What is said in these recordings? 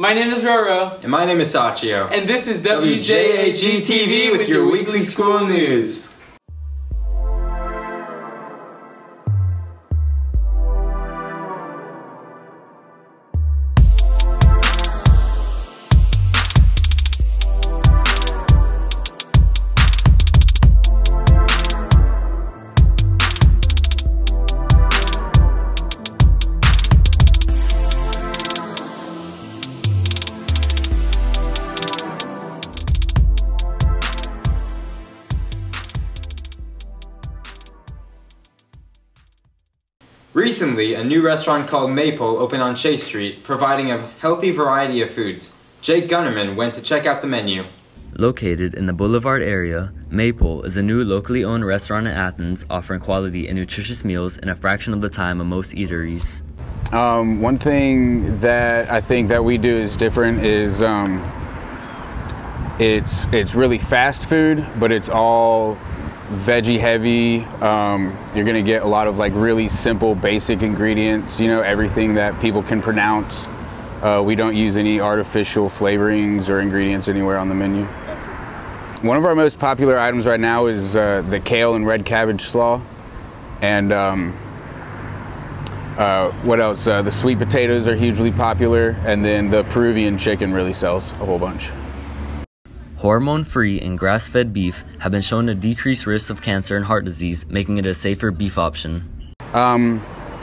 My name is Roro. And my name is Sachio. And this is WJAG-TV with your weekly school news. Recently, a new restaurant called Maepole opened on Chase Street, providing a healthy variety of foods. Jake Gunnerman went to check out the menu. Located in the Boulevard area, Maepole is a new locally owned restaurant in Athens offering quality and nutritious meals in a fraction of the time of most eateries. One thing that I think that we do is different is it's really fast food, but it's all veggie heavy. You're gonna get a lot of like really simple basic ingredients, you know, everything that people can pronounce. We don't use any artificial flavorings or ingredients anywhere on the menu. One of our most popular items right now is the kale and red cabbage slaw, and what else? The sweet potatoes are hugely popular, and then the Peruvian chicken really sells a whole bunch. Hormone-free and grass-fed beef have been shown to decrease risks of cancer and heart disease, making it a safer beef option. I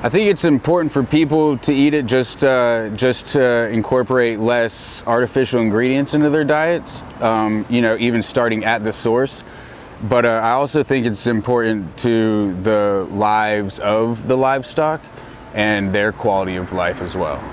think it's important for people to eat it just to incorporate less artificial ingredients into their diets, you know, even starting at the source. But I also think it's important to the lives of the livestock and their quality of life as well.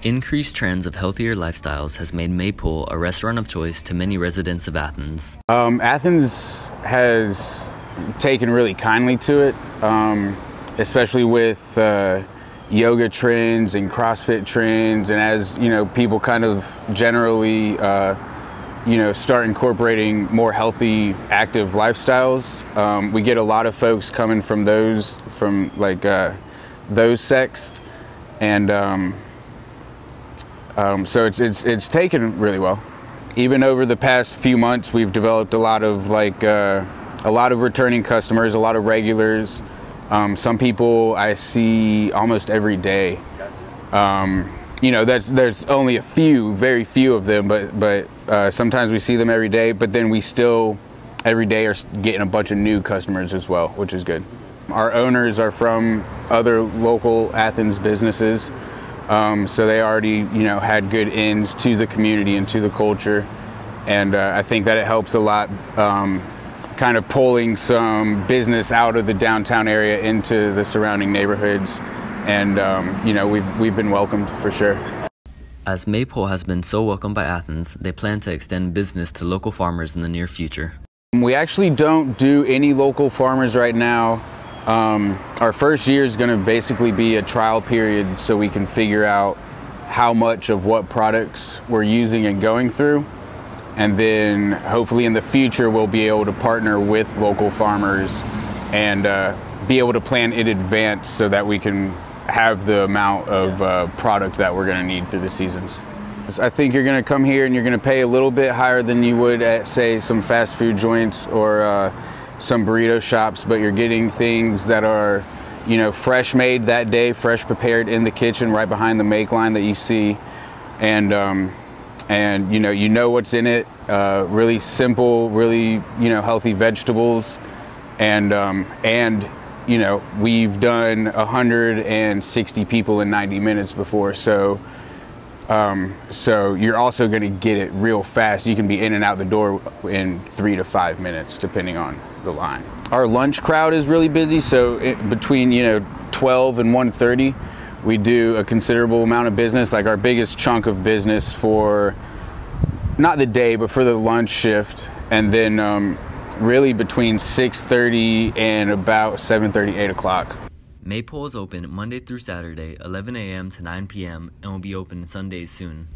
Increased trends of healthier lifestyles has made Maepole a restaurant of choice to many residents of Athens. Athens has taken really kindly to it, especially with yoga trends and CrossFit trends, and as you know, people kind of generally you know, start incorporating more healthy, active lifestyles. We get a lot of folks coming from those sects, and so it's taken really well. Even over the past few months, we've developed a lot of returning customers, a lot of regulars. Some people I see almost every day. You know, there's only a few, very few of them, but sometimes we see them every day. But then we still every day are getting a bunch of new customers as well, which is good. Our owners are from other local Athens businesses. So they already, you know, had good ends to the community and to the culture, and I think that it helps a lot, kind of pulling some business out of the downtown area into the surrounding neighborhoods, and you know, we've been welcomed for sure. As Maepole has been so welcomed by Athens, they plan to extend business to local farmers in the near future. We actually don't do any local farmers right now. Our first year is going to basically be a trial period so we can figure out how much of what products we're using and going through, and then hopefully in the future we'll be able to partner with local farmers and be able to plan in advance so that we can have the amount of product that we're going to need through the seasons. I think you're going to come here and you're going to pay a little bit higher than you would at, say, some fast food joints or some burrito shops, but you're getting things that are, you know, fresh made that day, fresh prepared in the kitchen right behind the make line that you see, and you know what's in it. Really simple, really, you know, healthy vegetables, and you know, we've done 160 people in 90 minutes before, so you're also going to get it real fast. You can be in and out the door in 3 to 5 minutes, depending on the line. Our lunch crowd is really busy, so between, you know, 12 and 1:30, we do a considerable amount of business. Like our biggest chunk of business for, not the day, but for the lunch shift, and then really between 6:30 and about 7:30, 8 o'clock. Maepole is open Monday through Saturday, 11 a.m. to 9 p.m. and will be open Sundays soon.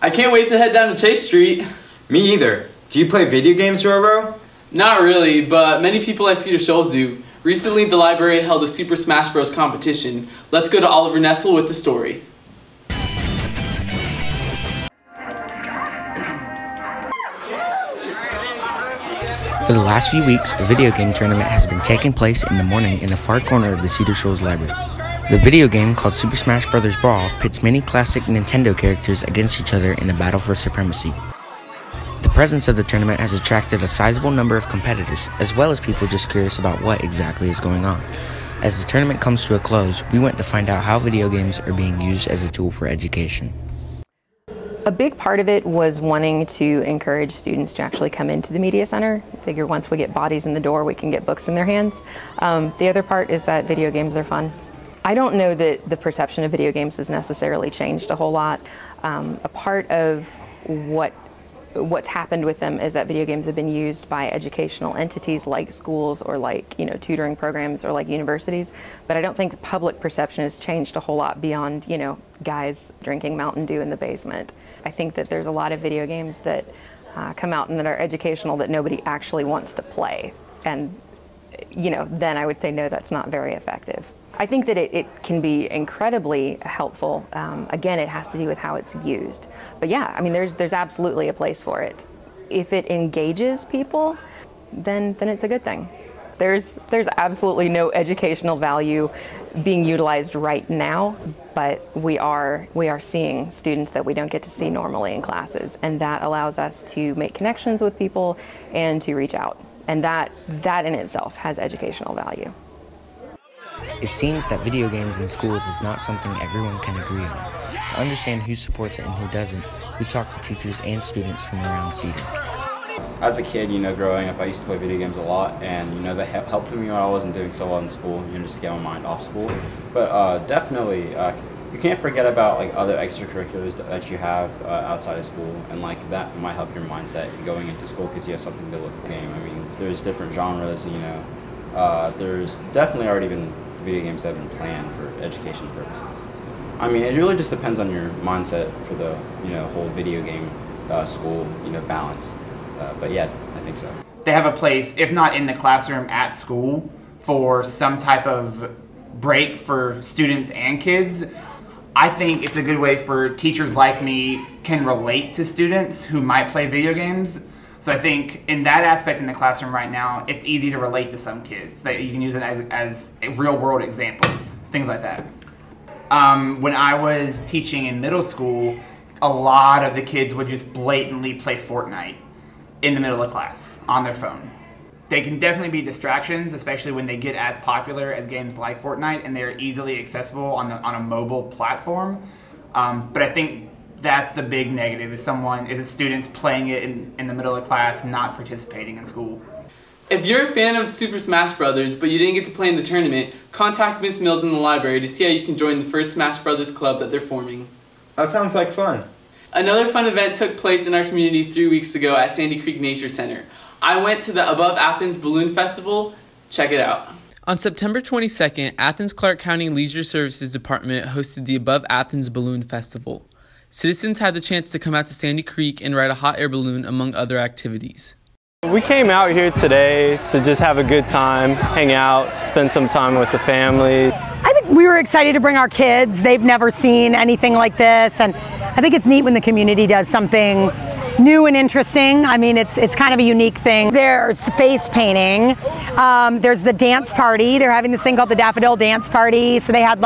I can't wait to head down to Chase Street. Me either. Do you play video games, Roro? Not really, but many people at Cedar Shoals do. Recently, the library held a Super Smash Bros. Competition. Let's go to Oliver Nessel with the story. For the last few weeks, a video game tournament has been taking place in the morning in the far corner of the Cedar Shoals Library. The video game, called Super Smash Bros. Brawl, pits many classic Nintendo characters against each other in a battle for supremacy. The presence of the tournament has attracted a sizable number of competitors, as well as people just curious about what exactly is going on. As the tournament comes to a close, we went to find out how video games are being used as a tool for education. A big part of it was wanting to encourage students to actually come into the media center. I figure once we get bodies in the door, we can get books in their hands. The other part is that video games are fun. I don't know that the perception of video games has necessarily changed a whole lot. A part of what's happened with them is that video games have been used by educational entities like schools or like, tutoring programs or like universities, but I don't think the public perception has changed a whole lot beyond, guys drinking Mountain Dew in the basement. I think that there's a lot of video games that come out and that are educational that nobody actually wants to play, and then I would say no, that's not very effective. I think that it can be incredibly helpful. Again, it has to do with how it's used. But yeah, I mean, there's absolutely a place for it. If it engages people, then it's a good thing. There's absolutely no educational value being utilized right now, but we are seeing students that we don't get to see normally in classes, and that allows us to make connections with people and to reach out. And that in itself has educational value. It seems that video games in schools is not something everyone can agree on. To understand who supports it and who doesn't, we talked to teachers and students from around Cedar. As a kid, growing up, I used to play video games a lot, and that helped me when I wasn't doing so well in school, just to get my mind off school. But definitely, you can't forget about other extracurriculars that you have outside of school, and that might help your mindset going into school because you have something to look for. I mean, there's different genres, there's definitely already been video games that have been planned for education purposes. I mean, it really just depends on your mindset for the whole video game school balance. But yeah, I think so. They have a place, if not in the classroom, at school for some type of break for students and kids. I think it's a good way for teachers like me can relate to students who might play video games. So I think in that aspect in the classroom right now, it's easy to relate to some kids, that you can use it as real world examples, things like that. When I was teaching in middle school, a lot of the kids would just blatantly play Fortnite in the middle of class on their phone. They can definitely be distractions, especially when they get as popular as games like Fortnite and they're easily accessible on a mobile platform. But I think that's the big negative, is students playing it in the middle of class, not participating in school. If you're a fan of Super Smash Bros. But you didn't get to play in the tournament, contact Miss Mills in the library to see how you can join the first Smash Bros. Club that they're forming. That sounds like fun. Another fun event took place in our community 3 weeks ago at Sandy Creek Nature Center. I went to the Above Athens Balloon Festival. Check it out. On September 22nd, Athens-Clarke County Leisure Services Department hosted the Above Athens Balloon Festival. Citizens had the chance to come out to Sandy Creek and ride a hot air balloon, among other activities. We came out here today to just have a good time, hang out, spend some time with the family. I think we were excited to bring our kids. They've never seen anything like this, and I think it's neat when the community does something new and interesting. I mean, it's kind of a unique thing. There's face painting. There's the dance party. They're having this thing called the Daffodil Dance Party. So they had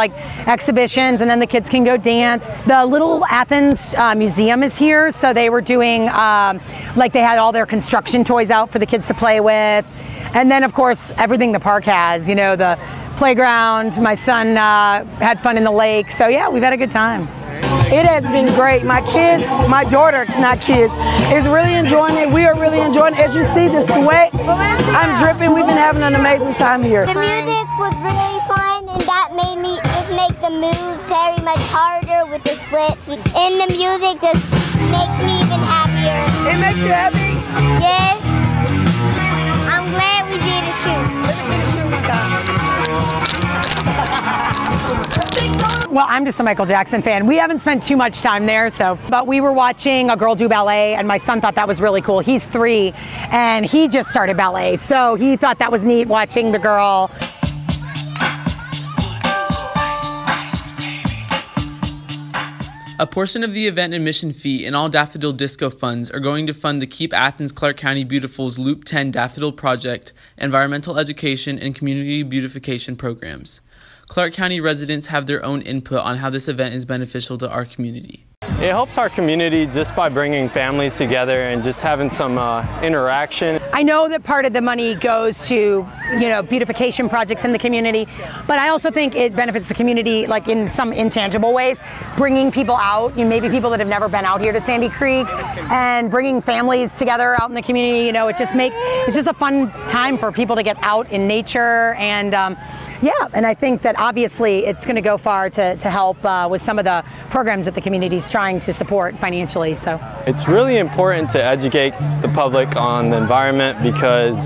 exhibitions, and then the kids can go dance. The Little Athens Museum is here. So they were doing, they had all their construction toys out for the kids to play with. And then, of course, everything the park has, the playground. My son had fun in the lake. So yeah, we've had a good time. It has been great. My kids, my daughter, not kids, is really enjoying it. We are really enjoying it. As you see the sweat, I'm dripping. We've been having an amazing time here. The music was really fun, and that made make the moves very much harder with the splits. And the music just makes me even happier. It makes you happy? Yes. I'm glad we did a shoot. Let me see the shoot one time. Well, I'm just a Michael Jackson fan. We haven't spent too much time there, but we were watching a girl do ballet, and my son thought that was really cool. He's 3, and he just started ballet, so he thought that was neat watching the girl. A portion of the event admission fee and all Daffodil Disco funds are going to fund the Keep Athens Clark County Beautiful's Loop 10 Daffodil Project, environmental education, and community beautification programs. Clark County residents have their own input on how this event is beneficial to our community. It helps our community just by bringing families together and just having some interaction. I know that part of the money goes to, beautification projects in the community, but I also think it benefits the community like in some intangible ways, bringing people out, maybe people that have never been out here to Sandy Creek, and bringing families together out in the community. It's just a fun time for people to get out in nature, and and I think that obviously it's going to go far to help with some of the programs that the community is trying to support financially. So it's really important to educate the public on the environment because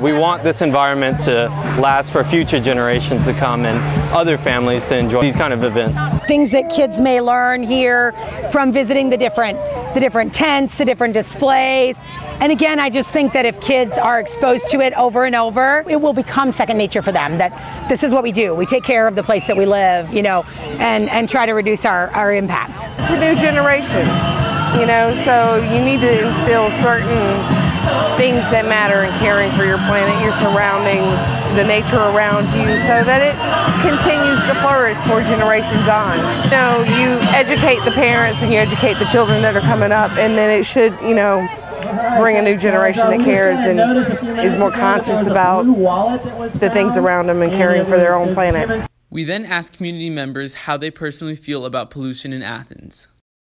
we want this environment to last for future generations to come and other families to enjoy these kind of events. Things that kids may learn here from visiting the different tents, the different displays. And again, I just think that if kids are exposed to it over and over, it will become second nature for them, that this is what we do. We take care of the place that we live, and try to reduce our impact. It's a new generation, so you need to instill certain things that matter in caring for your planet, your surroundings, the nature around you, so that it continues to flourish for generations on. You educate the parents and you educate the children that are coming up, and then it should, bring a new generation that cares and is more conscious about the things around them and caring for their own planet. We then asked community members how they personally feel about pollution in Athens.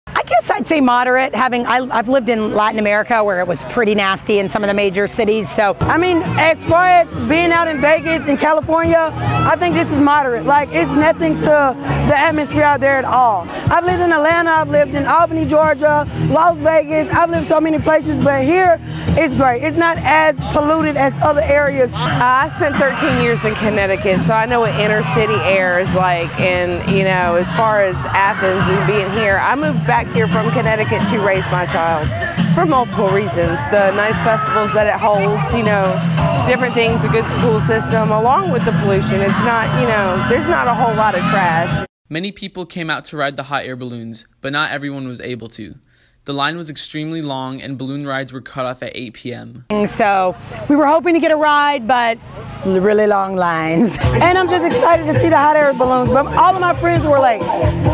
I guess I'd say moderate. I've lived in Latin America where it was pretty nasty in some of the major cities. So as far as being out in Vegas and California, I think this is moderate. Like, it's nothing to the atmosphere out there at all. I've lived in Atlanta, I've lived in Albany, Georgia, Las Vegas. I've lived so many places, but here it's great. It's not as polluted as other areas. I spent 13 years in Connecticut, so I know what inner city air is like. And as far as Athens and being here, I moved back here from Connecticut to raise my child for multiple reasons. The nice festivals that it holds, different things, a good school system, along with the pollution. It's not, there's not a whole lot of trash. Many people came out to ride the hot air balloons, but not everyone was able to. The line was extremely long and balloon rides were cut off at 8 p.m. So we were hoping to get a ride, but really long lines. And I'm just excited to see the hot air balloons, but all of my friends were late,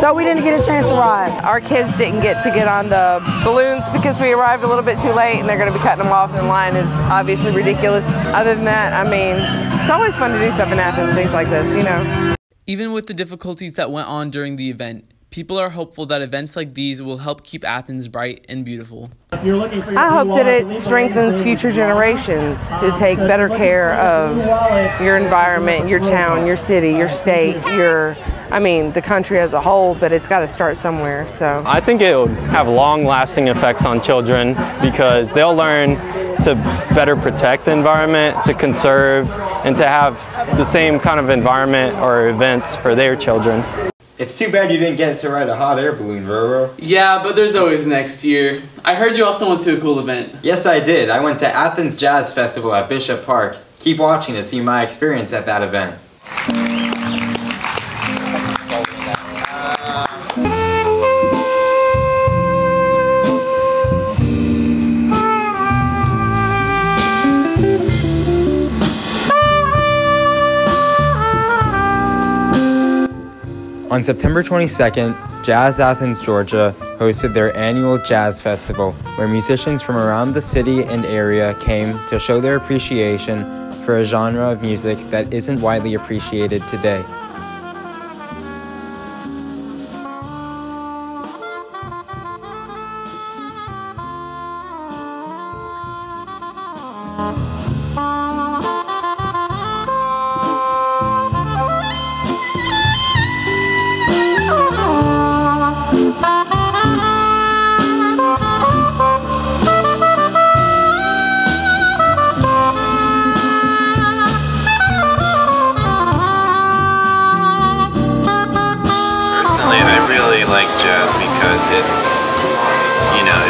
so we didn't get a chance to ride. Our kids didn't get to get on the balloons because we arrived a little bit too late, and they're going to be cutting them off, and the line is obviously ridiculous. Other than that, it's always fun to do stuff in Athens, things like this, Even with the difficulties that went on during the event, people are hopeful that events like these will help keep Athens bright and beautiful. I hope that it strengthens future generations to take better care of your environment, your town, your city, your state, the country as a whole, but it's got to start somewhere. So I think it will have long-lasting effects on children because they'll learn to better protect the environment, to conserve, and to have the same kind of environment or events for their children. It's too bad you didn't get to ride a hot air balloon, Roro. Yeah, but there's always next year. I heard you also went to a cool event. Yes, I did. I went to Athens Jazz Festival at Bishop Park. Keep watching to see my experience at that event. On September 22nd, Jazz Athens, Georgia hosted their annual Jazz Festival, where musicians from around the city and area came to show their appreciation for a genre of music that isn't widely appreciated today.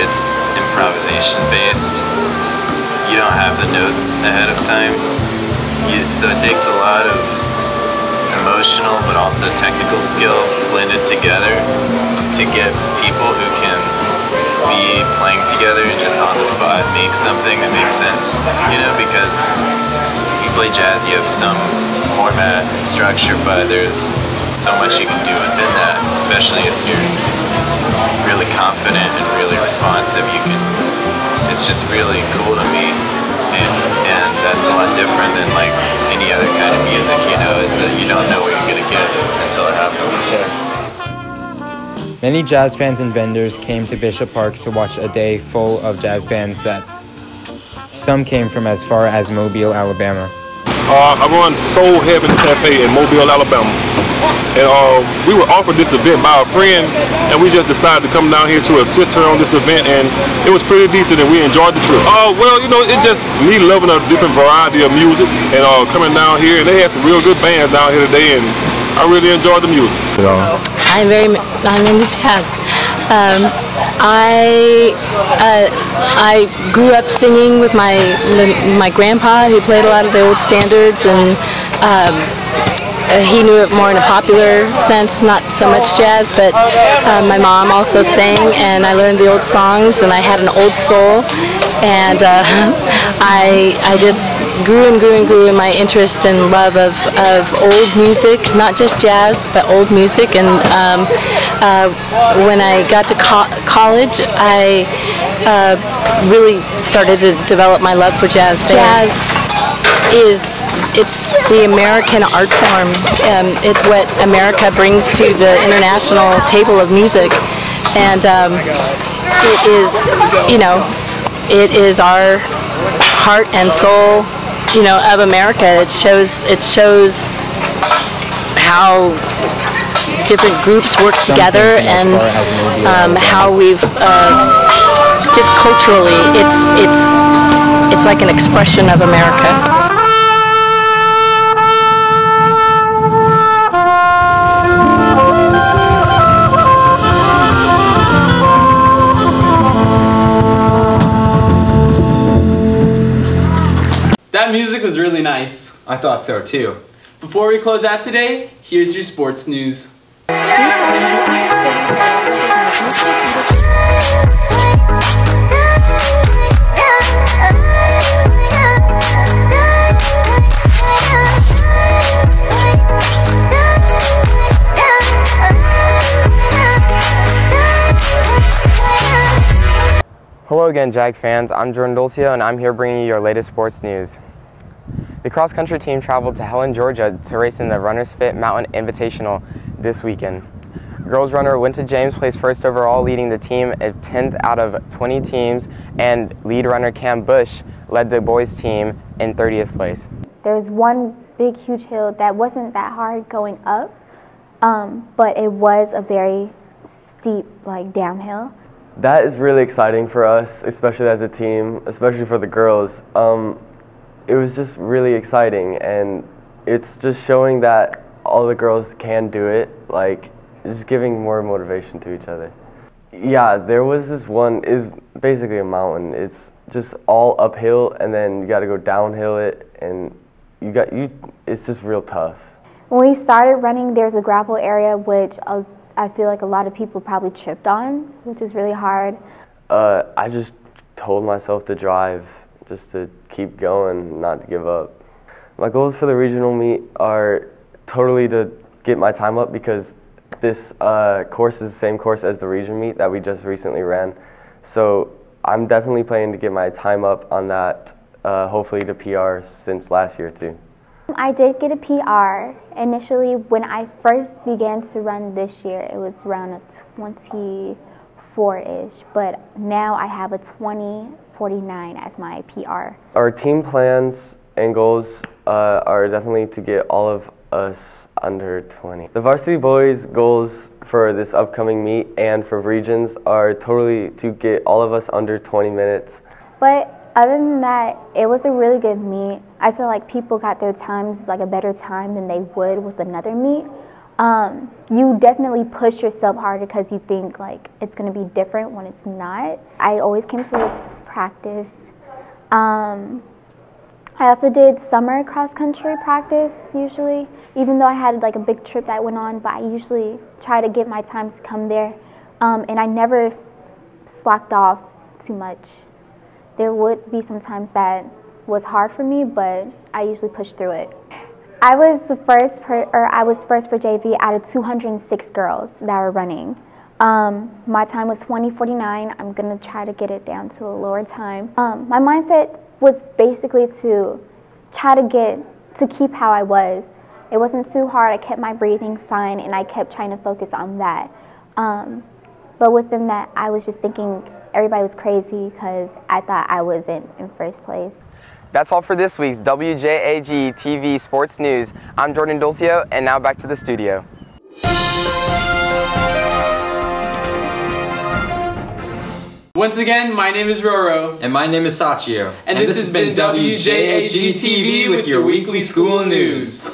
It's improvisation based. You don't have the notes ahead of time, so it takes a lot of emotional but also technical skill blended together to get people who can be playing together and just on the spot make something that makes sense, you know, because you play jazz, you have some format and structure, but there's so much you can do within that, especially if you're really confident and really responsive. It's just really cool to me, and that's a lot different than like any other kind of music, you know, is that you don't know what you're gonna get until it happens. Many jazz fans and vendors came to Bishop Park to watch a day full of jazz band sets. Some came from as far as Mobile, Alabama. I run Soul Heaven Cafe in Mobile, Alabama. And we were offered this event by a friend, and we just decided to come down here to assist her on this event, and it was pretty decent, and we enjoyed the trip. Well, you know, it's just me loving a different variety of music, and coming down here, and they had some real good bands down here today, and I really enjoyed the music. I'm into jazz. I grew up singing with my grandpa, who played a lot of the old standards, and he knew it more in a popular sense, not so much jazz, but my mom also sang, and I learned the old songs, and I had an old soul, and I just grew and grew and grew in my interest and love of old music, not just jazz, but old music. And when I got to college, I really started to develop my love for jazz. Jazz it's the American art form. It's what America brings to the international table of music, and it is, you know, it is our heart and soul, you know, of America. It shows how different groups work together, and how we've just culturally, it's like an expression of America. That music was really nice. I thought so too. Before we close out today, here's your sports news. Hello again, JAG fans. I'm Jordan Dulcio, and I'm here bringing you your latest sports news. The cross-country team traveled to Helen, Georgia to race in the Runners Fit Mountain Invitational this weekend. Girls runner Winta James placed first overall, leading the team at 10th out of 20 teams, and lead runner Cam Bush led the boys team in 30th place. There's one big, huge hill that wasn't that hard going up, but it was a very steep, like, downhill. That is really exciting for us, especially as a team, especially for the girls. It was just really exciting, and it's just showing that all the girls can do it, like just giving more motivation to each other. Yeah, there was this one, it's basically a mountain. It's just all uphill, and then you got to go downhill it, and it's just real tough. When we started running, there's a gravel area, which I feel like a lot of people probably tripped on, which is really hard. I just told myself to drive, just to keep going, not to give up. My goals for the regional meet are totally to get my time up, because this course is the same course as the region meet that we just recently ran. So I'm definitely planning to get my time up on that, hopefully to PR since last year too. I did get a PR. Initially, when I first began to run this year, it was around a 24-ish, but now I have a 20:49 as my PR. Our team plans and goals are definitely to get all of us under 20. The varsity boys' goals for this upcoming meet and for regions are totally to get all of us under 20 minutes. But other than that, it was a really good meet. I feel like people got their times like a better time than they would with another meet. You definitely push yourself harder because you think like it's going to be different when it's not. I always came to practice I also did summer cross-country practice usually, even though I had like a big trip that went on, but I usually try to get my time to come there. And I never slacked off too much. There would be some times that was hard for me, but I usually pushed through it. I was first for JV out of 206 girls that were running. My time was 20:49. I'm gonna try to get it down to a lower time. My mindset was basically to try to keep how I was. It wasn't too hard. I kept my breathing fine, and I kept trying to focus on that. But within that, I was just thinking everybody was crazy because I thought I was in first place. That's all for this week's WJAG-TV Sports News. I'm Jordan Dulcio, and now back to the studio. Once again, my name is Roro. And my name is Sachio. And this has been WJAG-TV with your weekly school news.